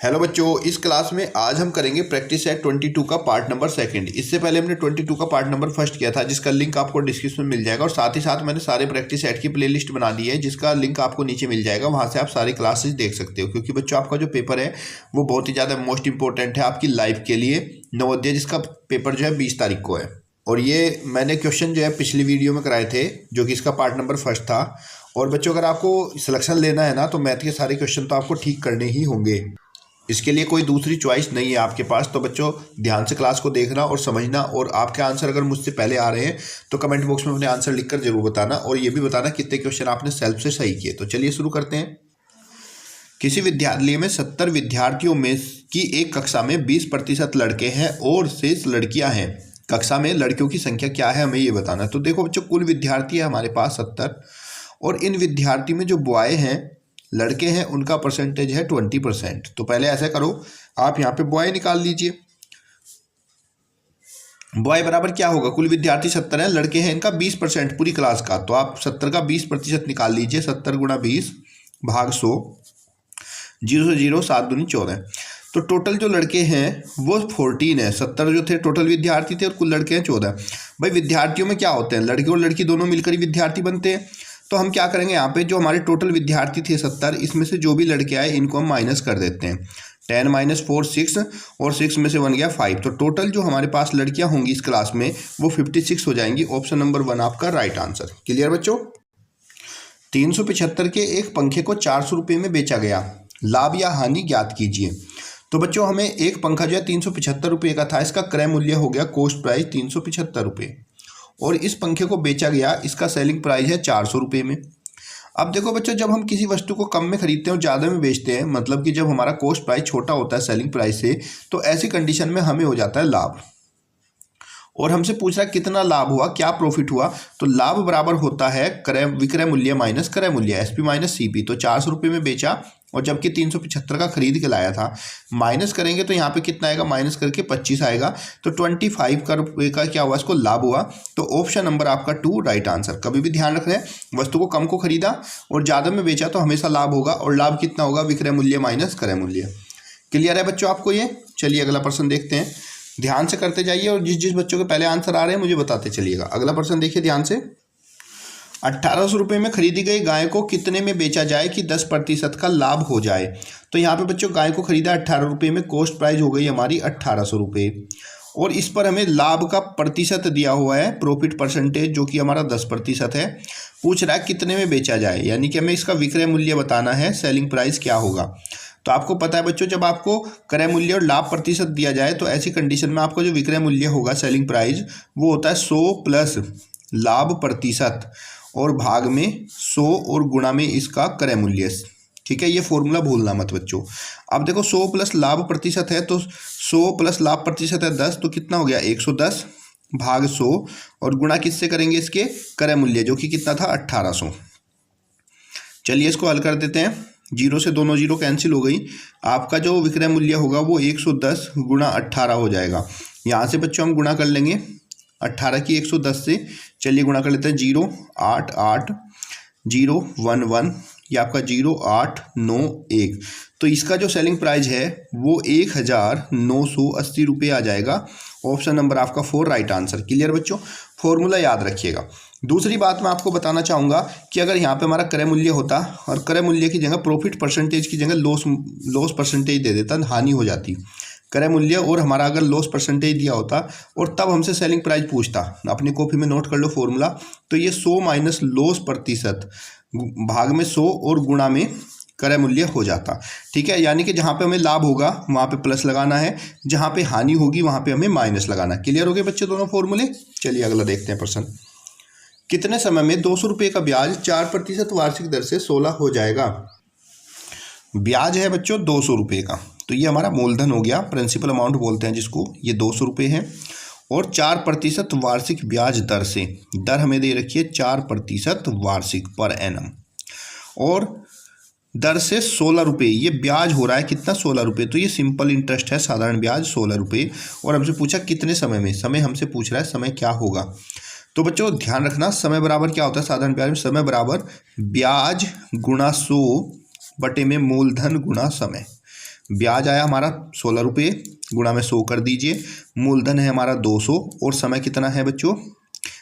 Hello बच्चों, इस class में आज हम करेंगे प्रैक्टिस सेट 22 का पार्ट नंबर सेकंड। इससे पहले हमने 22 का पार्ट नंबर फर्स्ट किया था, जिसका लिंक आपको डिस्क्रिप्शन में मिल जाएगा। और साथ ही साथ मैंने सारे प्रैक्टिस सेट की प्लेलिस्ट बना दी है, जिसका लिंक आपको नीचे मिल जाएगा। वहां से आप सारी क्लासेस देख सकते हो, क्योंकि बच्चों आपका जो पेपर है वो बहुत ही ज़्यादा मोस्ट इंपॉर्टेंट है आपकी लाइफ के लिए, नवोदय, जिसका पेपर जो है 20 तारीख को है। और ये मैंने क्वेश्चन जो है पिछली वीडियो में कराए थे, जो कि इसका पार्ट नंबर फर्स्ट था। और बच्चों अगर आपको सिलेक्शन लेना है ना, तो मैथ के सारे क्वेश्चन तो आपको ठीक करने ही होंगे। इसके लिए कोई दूसरी चॉइस नहीं है आपके पास। तो बच्चों ध्यान से क्लास को देखना और समझना। और आपके आंसर अगर मुझसे पहले आ रहे हैं तो कमेंट बॉक्स में अपने आंसर लिखकर जरूर बताना, और ये भी बताना कितने क्वेश्चन आपने सेल्फ से सही किए। तो चलिए शुरू करते हैं। किसी विद्यालय में 70 विद्यार्थियों में की एक कक्षा में 20% लड़के हैं और शेष लड़कियां हैं। कक्षा में लड़कियों की संख्या क्या है, हमें ये बताना। तो देखो बच्चों, कुल विद्यार्थी है हमारे पास 70, और इन विद्यार्थी में जो बॉय हैं, लड़के हैं, उनका परसेंटेज है 20%। तो पहले ऐसा करो, आप यहाँ पे बॉय निकाल लीजिए। बॉय बराबर क्या होगा, कुल विद्यार्थी 70 हैं, लड़के हैं इनका 20% पूरी क्लास का। तो आप 70 का 20% निकाल लीजिए। 70 गुणा 20 भाग 100, 0 से 0, 7 दूनी 14। तो टोटल जो लड़के हैं वो 14 है। 70 जो थे टोटल विद्यार्थी थे, और कुल लड़के हैं 14। भाई विद्यार्थियों में क्या होते हैं, लड़के और लड़की दोनों मिलकर ही विद्यार्थी बनते हैं। तो हम क्या करेंगे, यहाँ पे जो हमारे टोटल विद्यार्थी थे 70, इसमें से जो भी लड़के आए इनको हम माइनस कर देते हैं। 10 - 4 6, और 6 में से 1 गया 5। तो टोटल जो हमारे पास लड़कियां होंगी इस क्लास में वो 56 हो जाएंगी। ऑप्शन नंबर 1 आपका राइट आंसर। क्लियर बच्चों। 375 के एक पंखे को 400 रुपये में बेचा गया, लाभ या हानि ज्ञात कीजिए। तो बच्चों हमें एक पंखा जो है 375 रुपये का था, इसका क्रय मूल्य हो गया कॉस्ट प्राइस 375 रुपये, और इस पंखे को बेचा गया, इसका सेलिंग प्राइस है 400 रुपये में। अब देखो बच्चों, जब हम किसी वस्तु को कम में खरीदते हैं और ज़्यादा में बेचते हैं, मतलब कि जब हमारा कॉस्ट प्राइस छोटा होता है सेलिंग प्राइस से, तो ऐसी कंडीशन में हमें हो जाता है लाभ। और हमसे पूछ रहा है कितना लाभ हुआ, क्या प्रॉफिट हुआ। तो लाभ बराबर होता है क्रय विक्रय मूल्य माइनस क्रय मूल्य, एसपी माइनस सीपी। तो 400 रुपये में बेचा, और जबकि 375 का खरीद के लाया था, माइनस करेंगे तो यहाँ पे कितना आएगा, माइनस करके 25 आएगा। तो 25 का रुपये का क्या हुआ, इसको लाभ हुआ। तो ऑप्शन नंबर आपका 2 राइट आंसर। कभी भी ध्यान रख रहे हैं, वस्तु को कम को खरीदा और ज़्यादा में बेचा तो हमेशा लाभ होगा, और लाभ कितना होगा, विक्रय मूल्य माइनस क्रय मूल्य। क्लियर है बच्चों आपको ये। चलिए अगला प्रश्न देखते हैं, ध्यान से करते जाइए, और जिस जिस बच्चों के पहले आंसर आ रहे हैं मुझे बताते चलिएगा। अगला प्रश्न देखिए ध्यान से। 1800 रुपये में खरीदी गई गाय को कितने में बेचा जाए कि 10% का लाभ हो जाए। तो यहाँ पे बच्चों गाय को खरीदा 18 रुपये में, कॉस्ट प्राइस हो गई हमारी 1800 रुपये, और इस पर हमें लाभ का प्रतिशत दिया हुआ है, प्रॉफिट परसेंटेज, जो कि हमारा 10% है। पूछ रहा है कितने में बेचा जाए, यानी कि हमें इसका विक्रय मूल्य बताना है, सेलिंग प्राइस क्या होगा। तो आपको पता है बच्चों, जब आपको क्रय मूल्य और लाभ प्रतिशत दिया जाए तो ऐसी कंडीशन में आपको जो विक्रय मूल्य होगा, सेलिंग प्राइस, वो होता है 100 प्लस लाभ प्रतिशत, और भाग में 100 और गुणा में इसका क्रय मूल्य। ठीक है, ये फॉर्मूला भूलना मत बच्चों। अब देखो 100 प्लस लाभ प्रतिशत है, तो 100 प्लस लाभ प्रतिशत है 10, तो कितना हो गया 110 भाग 100, और गुणा किससे करेंगे, इसके क्रय मूल्य, जो कि कितना था 1800। चलिए इसको हल कर देते हैं। 0 से दोनों 0 कैंसिल हो गई। आपका जो विक्रय मूल्य होगा वो 110 गुणा 18 हो जाएगा। यहाँ से बच्चों हम गुणा कर लेंगे 18 की 110 से। चलिए गुणा कर लेते हैं। 0 8 8 0 1 1, ये आपका 0 8 9 1। तो इसका जो सेलिंग प्राइस है वो 1980 रुपये आ जाएगा। ऑप्शन नंबर आपका 4 राइट आंसर। क्लियर बच्चों, फॉर्मूला याद रखिएगा। दूसरी बात मैं आपको बताना चाहूँगा कि अगर यहाँ पे हमारा क्रय मूल्य होता, और क्रय मूल्य की जगह प्रॉफिट परसेंटेज की जगह लॉस परसेंटेज दे देता, हानि हो जाती। क्रय मूल्य और हमारा अगर लॉस परसेंटेज दिया होता, और तब हमसे सेलिंग प्राइस पूछता, अपनी कॉपी में नोट कर लो फॉर्मूला। तो ये 100 माइनस लॉस प्रतिशत भाग में 100 और गुणा में क्रय मूल्य हो जाता। ठीक है, यानी कि जहाँ पे हमें लाभ होगा वहाँ पे प्लस लगाना है, जहाँ पे हानि होगी वहाँ पे हमें माइनस लगाना है। क्लियर हो गए बच्चे दोनों फॉर्मूले। चलिए अगला देखते हैं प्रश्न। कितने समय में 200 रुपये का ब्याज 4% वार्षिक दर से 16 हो जाएगा। ब्याज है बच्चों 200 रुपये का, तो ये हमारा मूलधन हो गया, प्रिंसिपल अमाउंट बोलते हैं जिसको। ये 200 रुपये है, और 4% वार्षिक ब्याज दर से, दर हमें दे रखी है 4% वार्षिक पर एनम, और दर से 16 रुपये ये ब्याज हो रहा है। कितना, 16 रुपये। तो ये सिंपल इंटरेस्ट है, साधारण ब्याज 16 रुपये। और हमसे पूछा कितने समय में, समय हमसे पूछ रहा है समय क्या होगा। तो बच्चों ध्यान रखना, समय बराबर क्या होता है साधारण ब्याज में, समय बराबर ब्याज गुणा 100 बटे में मूलधन गुणा समय। ब्याज आया हमारा 16 रुपये, गुणा में 100 कर दीजिए। मूलधन है हमारा 200 और समय कितना है बच्चों,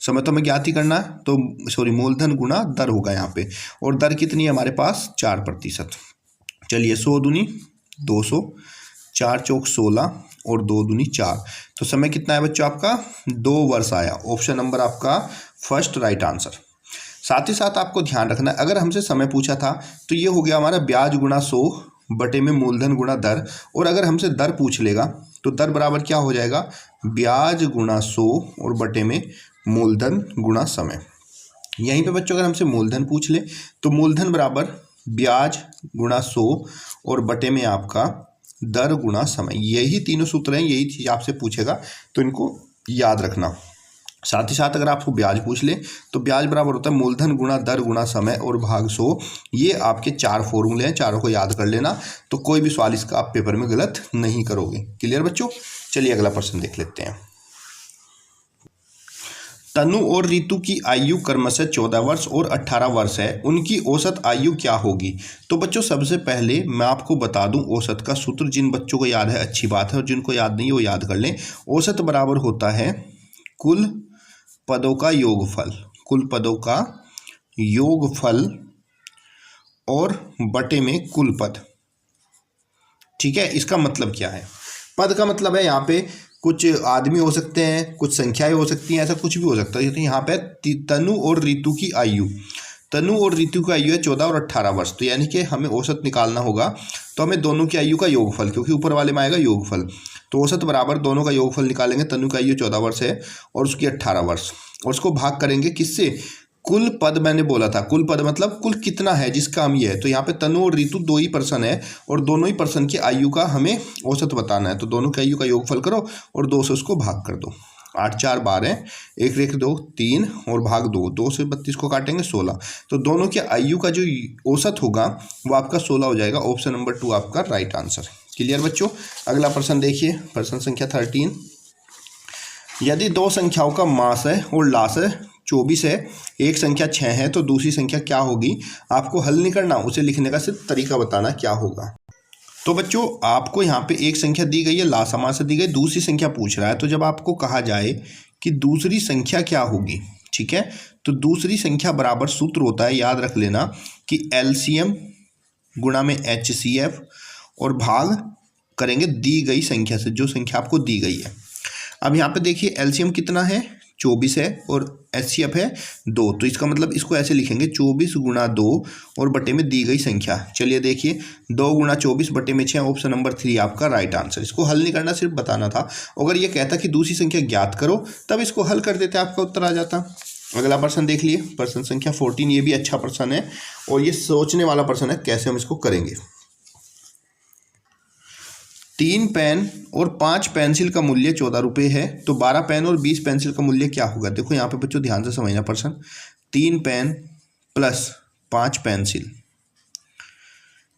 समय तो हमें ज्ञात ही करना है, तो सॉरी मूलधन गुणा दर होगा यहाँ पे, और दर कितनी है हमारे पास 4%। चलिए 100 दूनी 200, 4 चौक 16 और 2 दूनी 4, तो समय कितना है बच्चों आपका 2 वर्ष आया। ऑप्शन नंबर आपका फर्स्ट राइट आंसर। साथ ही साथ आपको ध्यान रखना है, अगर हमसे समय पूछा था तो ये हो गया हमारा ब्याज गुणा 100 बटे में मूलधन गुणा दर, और अगर हमसे दर पूछ लेगा तो दर बराबर क्या हो जाएगा, ब्याज गुणा 100 और बटे में मूलधन गुणा समय। यहीं पे बच्चों अगर हमसे मूलधन पूछ ले तो मूलधन बराबर ब्याज गुणा 100 और बटे में आपका दर गुणा समय। यही तीनों सूत्र हैं, यही चीज़ आपसे पूछेगा तो इनको याद रखना। साथ ही साथ अगर आपको ब्याज पूछ ले तो ब्याज बराबर होता है मूलधन गुणा दर गुणा समय और भाग 100। ये आपके 4 फॉर्मूले हैं, चारों को याद कर लेना, तो कोई भी सवाल इसका आप पेपर में गलत नहीं करोगे। क्लियर बच्चों। चलिए अगला प्रश्न देख लेते हैं। तनु और रितु की आयु क्रमशः 14 वर्ष और 18 वर्ष है, उनकी औसत आयु क्या होगी। तो बच्चों सबसे पहले मैं आपको बता दूं औसत का सूत्र, जिन बच्चों को याद है अच्छी बात है, और जिनको याद नहीं है वो याद कर लें। औसत बराबर होता है कुल पदों का योगफल, कुल पदों का योगफल और बटे में कुल पद। ठीक है, इसका मतलब क्या है, पद का मतलब है यहाँ पे कुछ आदमी हो सकते हैं, कुछ संख्याएं हो सकती हैं, ऐसा कुछ भी हो सकता है। तो यहाँ पे तनु और रितु की आयु, तनु और रितु की आयु है 14 और 18 वर्ष, तो यानी कि हमें औसत निकालना होगा, तो हमें दोनों की आयु का योगफल, क्योंकि ऊपर वाले में आएगा योगफल, तो औसत बराबर दोनों का योगफल निकालेंगे। तनु की आयु 14 वर्ष है और उसकी 18 वर्ष, और उसको भाग करेंगे किससे, कुल पद। मैंने बोला था कुल पद मतलब कुल कितना है जिसका हम ये है, तो यहाँ पे तनु और रितु 2 ही पर्सन है और दोनों ही पर्सन की आयु का हमें औसत बताना है, तो दोनों की आयु का योगफल करो और 2 से उसको भाग कर दो। 8 4 12, 1 1 2 3 और भाग 2, 2 से 32 को काटेंगे 16, तो दोनों की आयु का जो औसत होगा वो आपका 16 हो जाएगा। ऑप्शन नंबर 2 आपका राइट आंसर। क्लियर बच्चों। अगला प्रश्न देखिए, प्रश्न संख्या 13। यदि 2 संख्याओं का मास है और लास है 24 है, एक संख्या 6 है, तो दूसरी संख्या क्या होगी। आपको हल नहीं करना, उसे लिखने का सिर्फ तरीका बताना क्या होगा। तो बच्चों आपको यहाँ पे एक संख्या दी गई है, ला समास से दी गई, दूसरी संख्या पूछ रहा है, तो जब आपको कहा जाए कि दूसरी संख्या क्या होगी, ठीक है, तो दूसरी संख्या बराबर सूत्र होता है, याद रख लेना कि LCM गुणा में HCF और भाग करेंगे दी गई संख्या से, जो संख्या आपको दी गई है। अब यहाँ पे देखिए LCM कितना है 24 है और HCF है 2, तो इसका मतलब इसको ऐसे लिखेंगे 24 गुणा 2 और बटे में दी गई संख्या। चलिए देखिए 2 गुणा 24 बटे में 6, ऑप्शन नंबर 3 आपका राइट आंसर। इसको हल नहीं करना, सिर्फ बताना था। अगर ये कहता कि दूसरी संख्या ज्ञात करो तब इसको हल कर देते, आपका उत्तर आ जाता। अगला प्रश्न देख लिए, प्रश्न संख्या 14। ये भी अच्छा प्रश्न है और ये सोचने वाला प्रश्न है कैसे हम इसको करेंगे। 3 पेन और 5 पेंसिल का मूल्य 14 रुपये है, तो 12 पेन और 20 पेंसिल का मूल्य क्या होगा। देखो यहाँ पे बच्चों ध्यान से समझना प्रश्न, 3 पेन प्लस 5 पेंसिल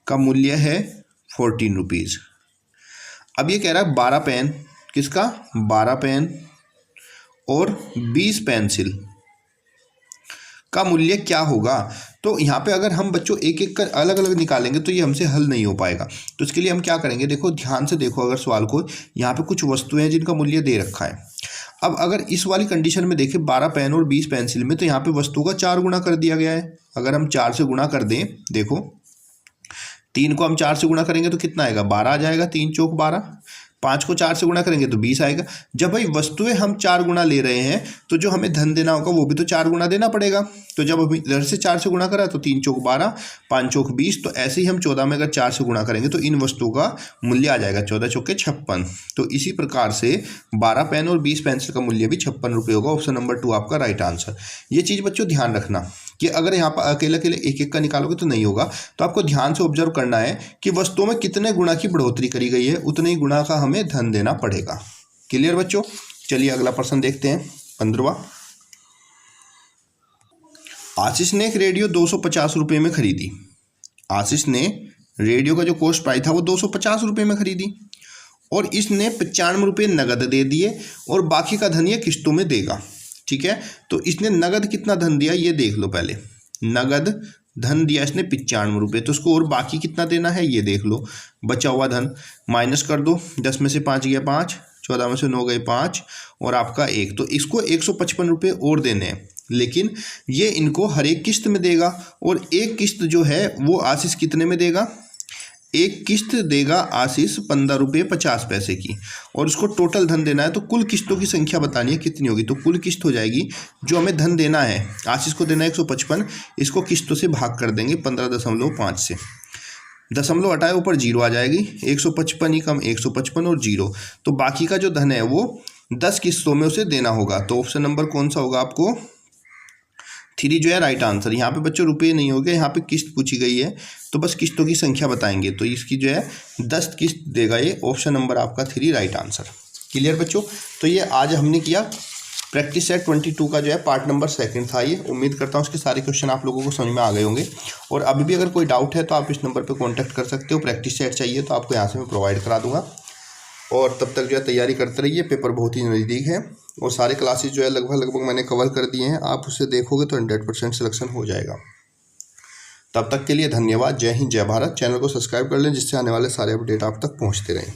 का मूल्य है 14 रुपीज़। अब ये कह रहा है 12 पेन, किसका 12 पेन और 20 पेंसिल का मूल्य क्या होगा। तो यहाँ पे अगर हम बच्चों एक एक कर अलग अलग निकालेंगे तो ये हमसे हल नहीं हो पाएगा। तो इसके लिए हम क्या करेंगे, देखो ध्यान से देखो अगर सवाल को, यहाँ पे कुछ वस्तुएं हैं जिनका मूल्य दे रखा है। अब अगर इस वाली कंडीशन में देखें 12 पेन और 20 पेंसिल में, तो यहाँ पे वस्तु का 4 गुना कर दिया गया है। अगर हम 4 से गुणा कर दें, देखो 3 को हम 4 से गुणा करेंगे तो कितना आएगा 12 आ जाएगा, 3 चौक 12। 5 को 4 से गुणा करेंगे तो 20 आएगा। जब भाई वस्तुएं हम 4 गुना ले रहे हैं तो जो हमें धन देना होगा वो भी तो 4 गुना देना पड़ेगा। तो जब हम इधर से 4 से गुणा करा तो 3 चौक 12, 5 चौक 20, तो ऐसे ही हम 14 में अगर 4 से गुणा करेंगे तो इन वस्तुओं का मूल्य आ जाएगा 14 चौके 56। तो इसी प्रकार से 12 पेन और 20 पेंसिल का मूल्य भी 56 रुपये होगा। ऑप्शन नंबर 2 आपका राइट आंसर। ये चीज़ बच्चों ध्यान रखना कि अगर यहाँ पर अकेले अकेले एक एक का निकालोगे तो नहीं होगा। तो आपको ध्यान से ऑब्जर्व करना है कि वस्तुओं में कितने गुना की बढ़ोतरी करी गई है, उतने ही गुना का हमें धन देना पड़ेगा। क्लियर बच्चों। चलिए अगला प्रश्न देखते हैं, 15वां। आशीष ने एक रेडियो 250 रुपये में खरीदी। आशीष ने रेडियो का जो कॉस्ट प्राइस था वो 250 रुपये में खरीदी और इसने 95 रुपये नगद दे दिए और बाकी का धन ये किस्तों में देगा। ठीक है, तो इसने नगद कितना धन दिया ये देख लो पहले। नगद धन दिया इसने 95 रुपये, तो उसको और बाकी कितना देना है ये देख लो। बचा हुआ धन माइनस कर दो, 10 में से 5 गया 5, 14 में से 9 गए 5 और आपका 1, तो इसको 155 रुपये और देने हैं। लेकिन ये इनको हर एक किस्त में देगा और एक किस्त जो है वो आशीष कितने में देगा, एक किस्त देगा आशीष 15 रुपये 50 पैसे की, और उसको टोटल धन देना है। तो कुल किस्तों की संख्या बतानी है कितनी होगी, तो कुल किस्त हो जाएगी जो हमें धन देना है, आशीष को देना है 155, इसको किस्तों से भाग कर देंगे 15.5 से, दशमलव हटाए ऊपर जीरो आ जाएगी, 155 ही कम 155 और जीरो, तो बाकी का जो धन है वो 10 किस्तों में उसे देना होगा। तो ऑप्शन नंबर कौन सा होगा आपको, 3 जो है राइट आंसर। यहाँ पे बच्चों रुपये नहीं हो गए, यहाँ पे किस्त पूछी गई है तो बस किस्तों की संख्या बताएंगे, तो इसकी जो है 10 किस्त देगा ये, ऑप्शन नंबर आपका 3 राइट आंसर। क्लियर बच्चों, तो ये आज हमने किया प्रैक्टिस सेट 22 का जो है पार्ट नंबर 2 था ये। उम्मीद करता हूँ उसके सारे क्वेश्चन आप लोगों को समझ में आ गए होंगे, और अभी भी अगर कोई डाउट है तो आप इस नंबर पर कॉन्टैक्ट कर सकते हो। प्रैक्टिस सेट चाहिए तो आपको यहाँ से मैं प्रोवाइड करा दूँगा, और तब तक जो है तैयारी करते रहिए, पेपर बहुत ही नज़दीक है और सारे क्लासेस जो है लगभग मैंने कवर कर दिए हैं। आप उसे देखोगे तो 100% सिलेक्शन हो जाएगा। तब तक के लिए धन्यवाद। जय हिंद, जय भारत। चैनल को सब्सक्राइब कर लें जिससे आने वाले सारे अपडेट आप तक पहुंचते रहें।